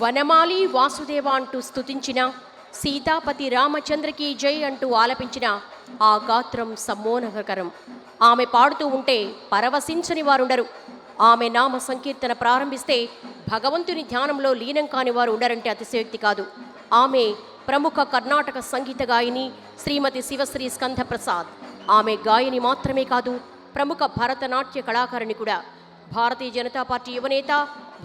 వనమాలి వాసుదేవ అంటూ స్తుతించిన, సీతాపతి రామచంద్రకి జై అంటూ ఆలపించిన ఆ గాత్రం సమ్మోహనకరం. ఆమె పాడుతూ ఉంటే పరవశించని వారుండరు. ఆమె నామ సంకీర్తన ప్రారంభిస్తే భగవంతుని ధ్యానంలో లీనం కాని వారు ఉండరంటే అతిశయోక్తి కాదు. ఆమె ప్రముఖ కర్ణాటక సంగీత గాయని శ్రీమతి శివశ్రీ స్కంధప్రసాద్. ఆమె గాయని మాత్రమే కాదు, ప్రముఖ భరతనాట్య కళాకారిణి కూడా. భారతీయ జనతా పార్టీ యువనేత,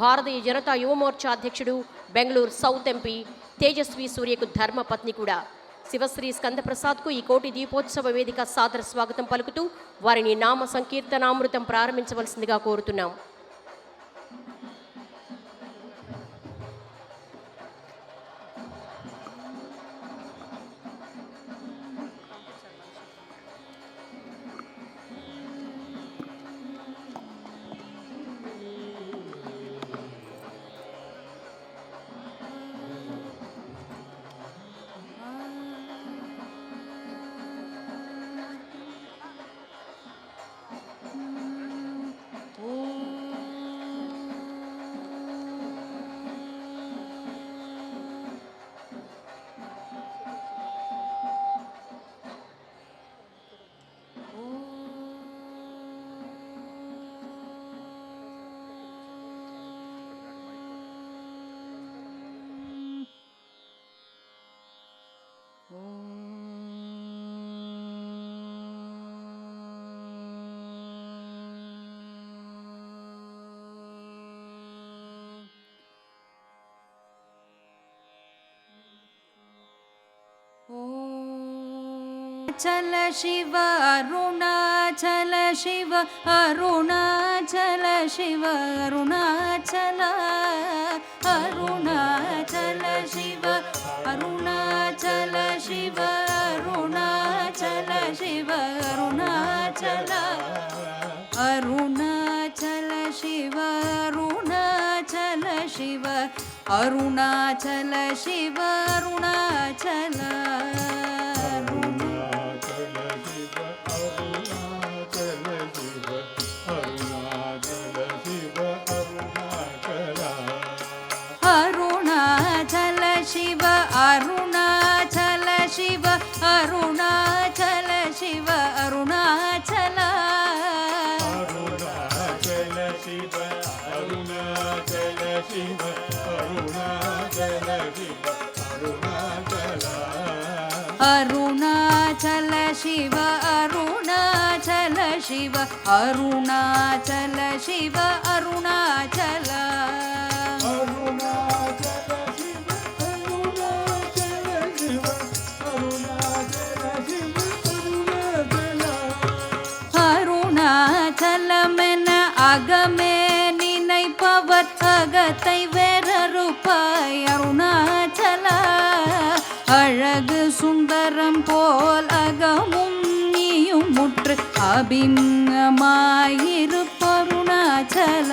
భారతీయ జనతా యువమోర్చా అధ్యక్షుడు, బెంగళూరు సౌత్ ఎంపీ తేజస్వి సూర్యకు ధర్మపత్ని కూడా. శివశ్రీ స్కందప్రసాద్కు ఈ కోటి దీపోత్సవ వేదిక సాదర స్వాగతం పలుకుతూ వారిని నామ సంకీర్తనామృతం ప్రారంభించవలసిందిగా కోరుతున్నాం. अरुणाचल शिव अरुणाचल शिव अरुणाचल शिव अरुणाचल अरुणाचल शिव अरुणाचल शिव अरुणाचल शिव अरुणाचल अरुणाचल शिव अरुणाचल शिव अरुणाचल शिव अरुणाचल शिव अरुणाचल शिव अरुणाचल शिव अरुणाचल अरुणाचल शिव अरुणाचल शिव अरुणाचल शिव अरुणाचल अरुणाचल शिव अरुणाचल शिव अरुणाचल शिव अरुणाचल அகமே நினைப்பவர் அகத்தை வேறறுப்பாய் அருணாச்சல அழகு சுந்தரம் போல் அகமும் நீயும் முற்று அபிங்கமாயிருப்பருணாச்சல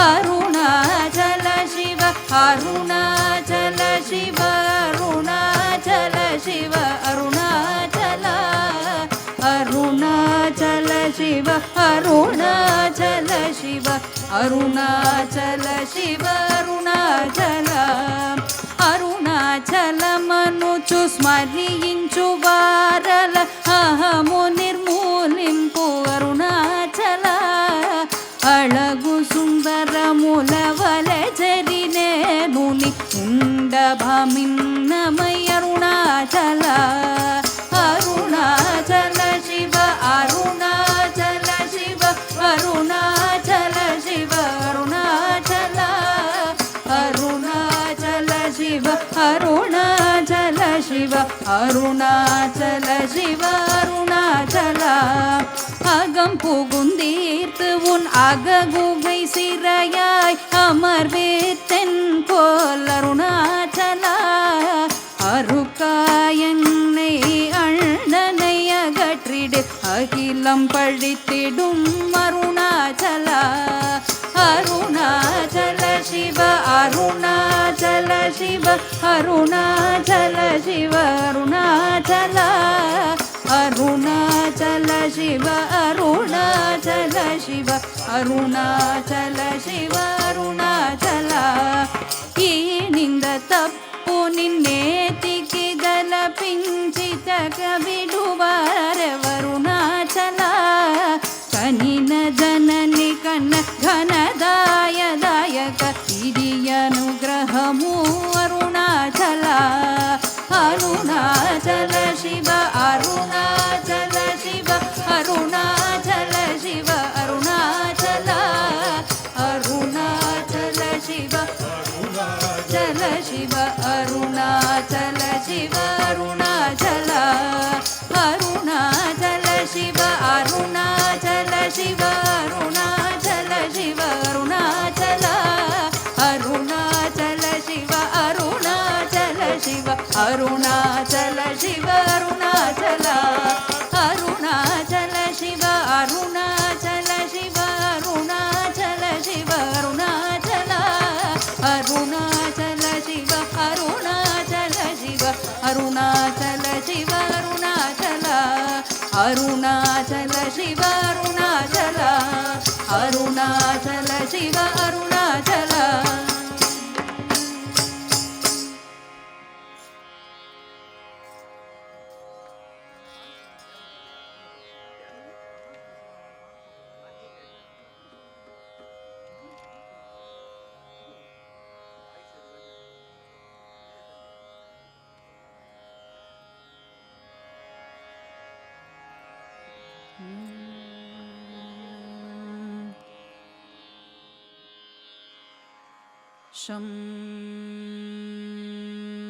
அருணாச்சல சிவ அருணாச்சல சிவ அருணாச்சல சிவ அருணாச்சல अरुणाचल शिव अरुणाचल शिव अरुणाचल शिव अरुणाचल अरुणाचल मनुचु स्मరించు వారల అహము నిర్మూలింపు అరుణాచల అళగు సుందరముల వలె జరినేను ని ఉండభమిన్నమై అరుణాచల अरुणाचल शिव अरुणाचल शिव अरुणाचल शिव अरुणाचल अरुणाचल शिव अरुणाचल शिव अरुणाचल शिव अरुणाचल அகம் புகுந்தீர்த்து உன் அககுகை சிறையாய் அமர்வேத்தென் போல் அருணாச்சல அருக்காயன்னை அண்ணனை அகற்றிடு அகிலம் பழித்திடும் அருணாச்சல அருணாச்சல சிவ அருணாச்சல சிவ அருணாச்சல சிவ அருணாச்சல अरुणाचल शिव अरुणाचल शिव अरुणाचल शिव अरुणाचल ತಪ್ಪು ನಿನ್ನೇತಿಕಿದಲಪಿಂಚಿತಕ ಬಿಡುವಾರ ವರುಣಾಚಲ ಕನಿನ ಜನನಿ ಕನ್ನ ಘನದಾಯದಾಯಕ ಹಿರಿಯನುಗ್ರಹಮೂ ಅರುಣಾಚಲ ಅರುಣಾಚಲ ಶಿವ ಅರುಣಾಚಲ ಶಿವ ಅರುಣಾಚಲ ಶಿವ ಅರುಣಾಚಲ ಅರುಣಾಚಲ ಶಿವ ಅರುಣಾಚಲ ಶಿವ ಅರುಣಾಚಲ ಶಿವ ಅರುಣಾಚಲ ಅರುಣಾಚಲ ಶಿವ ಅರುಣಾಚಲ ಶಿವ ಅರುಣಾಚಲ ಶಿವ ಅರುಣಾಚಲ ಅರುಣಾಚಲ ಶಿವ ಅರುಣಾಚಲ ಶಿವ ಅರುಣಾಚಲ ಶಿವ ಅರುಣಾಚಲ ಅರುಣಾಚಲ ಶಿವ ಅರುಣಾಚಲ ಶಿವ ಅರುಣಾಚಲ ಶಿವ ಅರುಣಾಚಲ ಅರುಣಾಚಲ ಶಿವ ಅರುಣಾಚಲ ಶಿವ ಅರುಣಾಚಲ ಶಿವ ಅರುಣಾಚಲ ಅರುಣಾಚಲ ಶಿವ ಅರುಣಾಚಲ ಅರುಣಾಚಲ ಶಿವ ಅರುಣಾಚಲ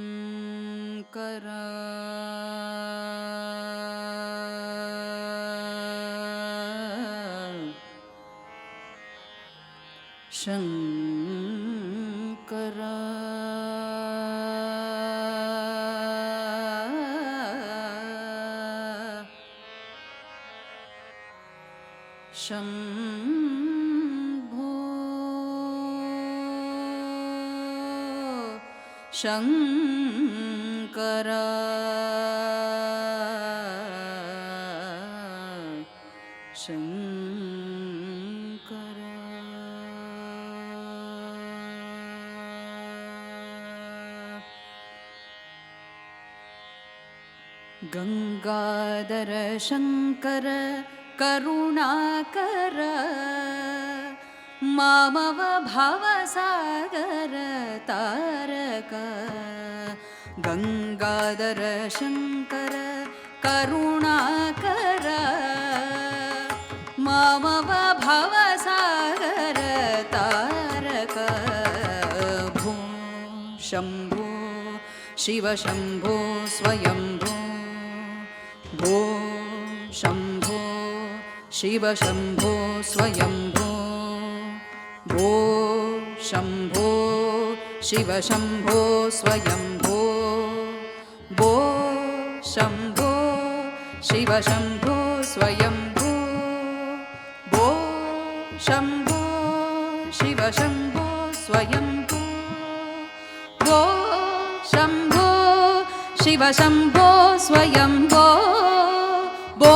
ಶಂಕರ ಶಂಕರ ಶಂಭೋ ಶಂಕರ ಶಂಕರ ಗಂಗಾಧರ ಶಂಕರ ಕರುಣಾಕರ ಮಾಮವ ಭವಸಾಗರ ತಾರಕ ಗಂಗಾಧರ ಶಂಕರ ಕರುಣಾಕರ ಮಾಮವ ಭವಸಾಗರ ತಾರಕ ಭೂ ಶಂಭೋ ಶಿವ ಶಂಭೋ ಸ್ವಯಂಭೋ ಭೋ ಶಂಭೋ ಶಿವ ಶಂಭೋ ಸ್ವಯಂಭೋ ಭೋ ಶಂಭೋ ಶಿವ ಶಂಭೋ ಸ್ವಯಂಭೋ ಭೋ ಶಂಭೋ ಶಿವ ಶಂಭೋ ಸ್ವಯಂಭೋ ಭೋ ಶಂಭೋ ಶಿವ ಶಂಭೋ ಸ್ವಯಂಭೋ ಭೋ ಶಂಭೋ ಶಿವ ಶಂಭೋ ಸ್ವಯಂಭೋ ಭೋ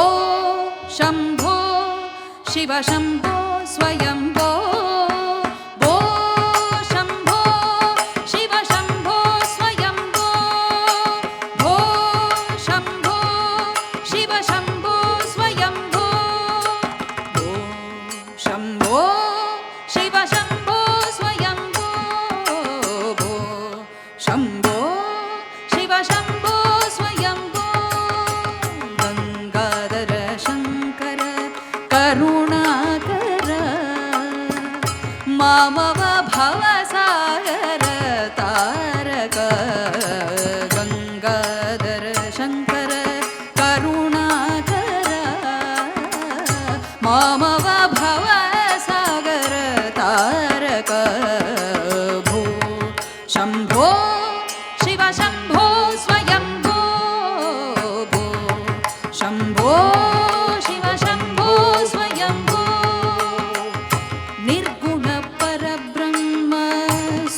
ಶಂಭೋ ಶಿವ ಶಂಭೋ ಸ್ವಯಂಭೋ ಭೋ ಶಂಭೋ ಶಿವ ಶಂಭೋ ಸ್ವಯಂಭೋ ಭೋ ಶಂಭೋ ಶಿವ ಶಂಭೋ ಸ್ವಯಂಭೋ ಭೋ ಶಂಭೋ ಶಿವ ಶಂಭೋ ಸ್ವಯಂಭೋ ಭೋ ಶಂಭೋ ಶಿವ ಶಂಭೋ ಸ್ವಯಂಭೋ ಗಂಗಾಧರ ಶಂಕರ ಕರುಣಾಕರ ಮಾಮವ ಭವಸಾಗರ ತಾರಕ ಗಂಗಾಧರ ಶಂಕರ ಕರುಣಾಕರ ಮಾಮವ ಭವಸಾಗರ ತಾರಕ ಭೂ ಶಂಭೋ ಶಿವ ಶಂಭೋ ಸ್ವಯಂಭೋ ಭೋ ಶಂಭೋ ಶಿವ ಶಂಭೋ ಸ್ವಯಂಭೋ ನಿರ್ಗುಣ ಪರಬ್ರಹ್ಮ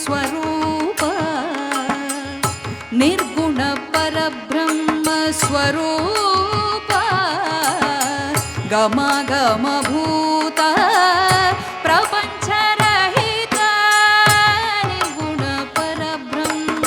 ಸ್ವರೂಪ ನಿರ್ಗುಣ ಪರಬ್ರಹ್ಮ ಸ್ವರೂಪ ಗಮ ಗಮ ಭೂತ ಪ್ರಪಂಚರಹಿತ ನಿರ್ಗುಣ ಪರಬ್ರಹ್ಮ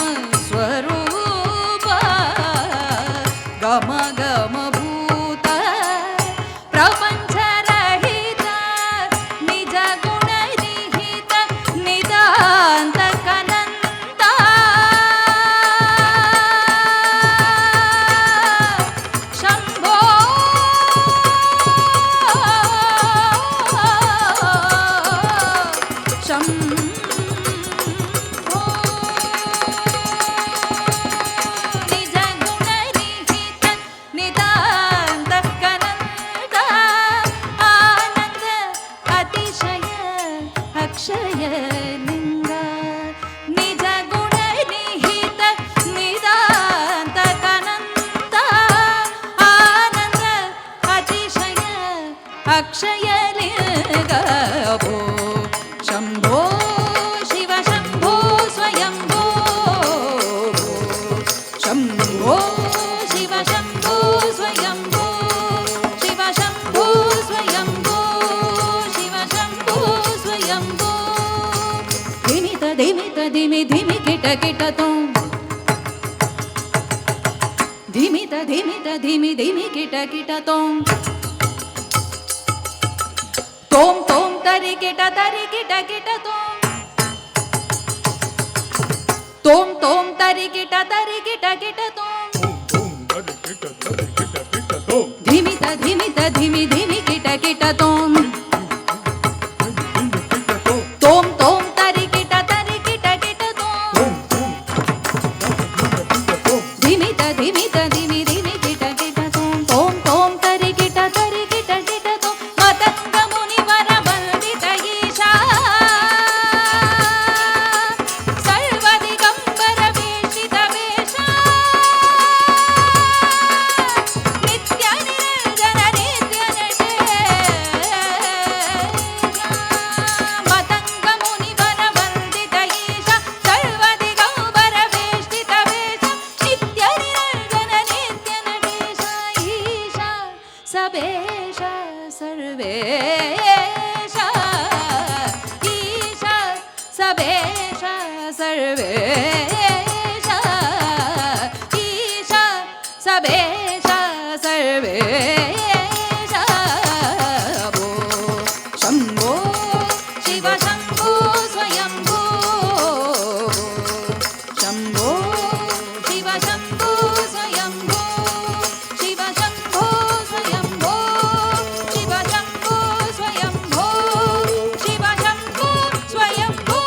ಧಿಮಿತ ಧಿಮಿ ಧಿಮಿ ಕಿಟ ಕಿಟ ತೋಂ ಧಿಮಿತ ಧಿಮಿತ ಧಿಮಿ ಧಿಮಿ ಕಿಟ ಕಿಟ ತೋಂ ತೋಂ ತೋಂ ತರಿ ಕಿಟ ಕಿಟ ತೋಂ ತೋಂ ತೋಂ ತರಿ ಕಿಟ ತೋಂ ಧಿಮಿತ ಧಿಮಿತ ಧಿಮಿ ಧಿಮಿ ಕಿಟ ಕಿಟ ತೋಂ ತೋಂ ತೋಂ ತರಿ ಕಿಟ ತೋಂ ಧಿಮಿತ ಧಿಮಿತ ಧಿಮಿ ಧಿಮಿ ಕಿಟ ತೋಂ ತೋಂ ತೋಂ ತರಿ ಕಿಟ ತೋಂ ಮತಂಗ ಮುನಿವರ ಬಂದಿತ ಈಶಾ ಸರ್ವದಿಗಂಬರ ವೇಷಿತ ವೇಷ ನಿತ್ಯ ನಿರಂಜನ ನಿತ್ಯ ನಟೇಶ ಮತಂಗ ಮುನಿವರ ಬಂದಿತ ಈಶಾ ಸರ್ವದಿಗಂಬರ ವೇಷಿತ ವೇಷ ನಿತ್ಯ ನಿರಂಜನ ನಿತ್ಯ ನಟೇಶ ಈಶಾ ಸಬೇಶ ಸರ್ವೇಶ ಈಶಾ ಸಬೇಶ ಸರ್ವೇಶ ಈಶಾ ಸಬೇಶ ಸರ್ವೇಶ ಭೋ ಶಂಭೋ ಶಿವ ಶಂಭೋ ಸ್ವಯಂಭೋ ಶಂಭೋ ಶಿವ ಶಂಭೋ ಸ್ವಯಂಭೋ ಶಿವ ಶಂಭೋ ಸ್ವಯಂಭೋ ಶಿವ ಶಂಭೋ ಸ್ವಯಂಭೋ ಶಿವ ಶಂಭೋ ಸ್ವಯಂಭೋ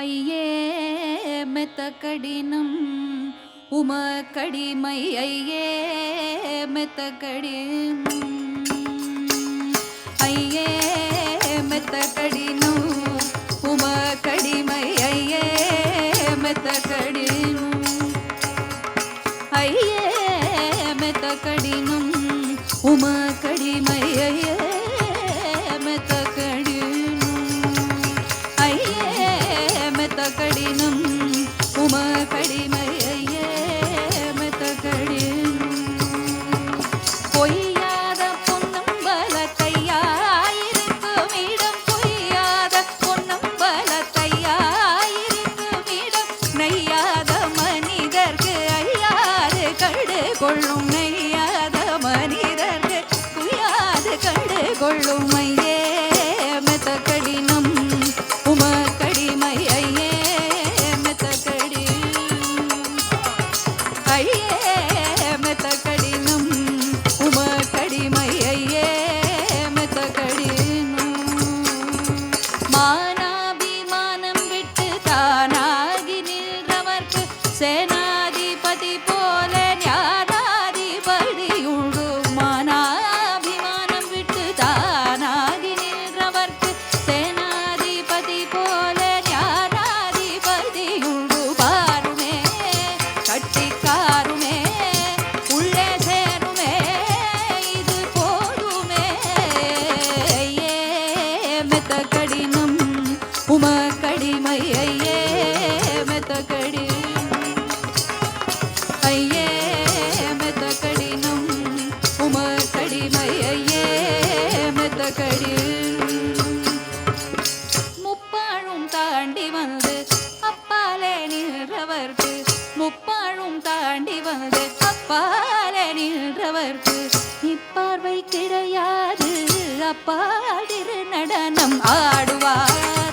ஐயே மெத்த கடினம் உம கடிமை ஐயே மெத்த கடினம் ஐயே மெத்த கடினம் உம கடிமை ஐயே மெத்த கடினம் ஐயே மெத்த கடினம் உம கடிமை ஐயே மெத்த கடினம் ஐயே மெத்த கடினம் உம கடிமை ஐயே மெத்த கடினம் பொய்யாத பொன்னம்பல கையாயிருக்கும் இடம் பொய்யாத பொன்னம்பல கையாயிருக்கும் இடம் நெய்யாத மனிதர்க்கு ஐயாது கண்டு கொள்ளும் நெய்யாத மனிதர்க்கு குயாது கண்டு கொள்ளும் ஐயே மெத்த கடினம் உம கடிமை ஐயே மெத்த கடினம் ஐயே மெத்த கடினம் உம கடிமை ஐயே மெத்த கடினம் மானாபிமானம் விட்டு தானாகி நின்றவர்க்கு சேனாதிபதி போல ஞானாதிபதி உண்டு மானாபிமானம் விட்டு தானாகி நின்றவர்க்கு சேனாதிபதி போல ஞானாதிபதி உண்டு பாருமே கட்டிக்காருமே உள்ளே சேருமே இது போதுமே ஐயே மெத்த கடினம் உம கடிமை ஐயே மெத்த கடினம் ஐயே மெத்த கடினம் உம கடிமை ஐயே மெத்த கடினம் முப்பாழும் தாண்டி வந்து அப்பாலே நின்றவர்க்கு முப்பாழும் தாண்டி வந்து அப்பாலே நின்றவர்க்கு இப்பார்வை கிடையாது அப்பாதிரு நடனம் ஆடுவார்